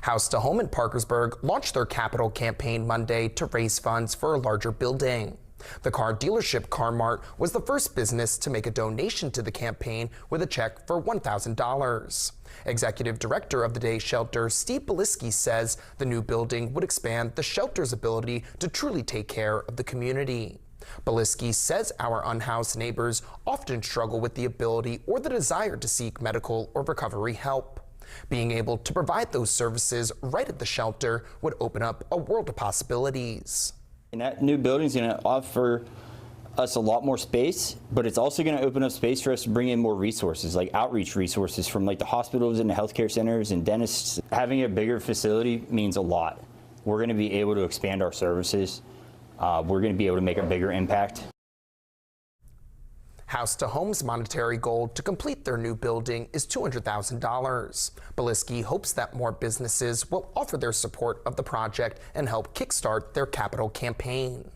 House to Home in Parkersburg launched their capital campaign Monday to raise funds for a larger building. The car dealership CarMart was the first business to make a donation to the campaign with a check for $1,000. Executive Director of the Day Shelter, Steve Beliski, says the new building would expand the shelter's ability to truly take care of the community. Beliski says our unhoused neighbors often struggle with the ability or the desire to seek medical or recovery help. Being able to provide those services right at the shelter would open up a world of possibilities. And that new building is going to offer us a lot more space, but it's also going to open up space for us to bring in more resources, like outreach resources from like the hospitals and the healthcare centers and dentists. Having a bigger facility means a lot. We're going to be able to expand our services. We're going to be able to make a bigger impact. House to Home's monetary goal to complete their new building is $200,000. Beliski hopes that more businesses will offer their support of the project and help kickstart their capital campaign.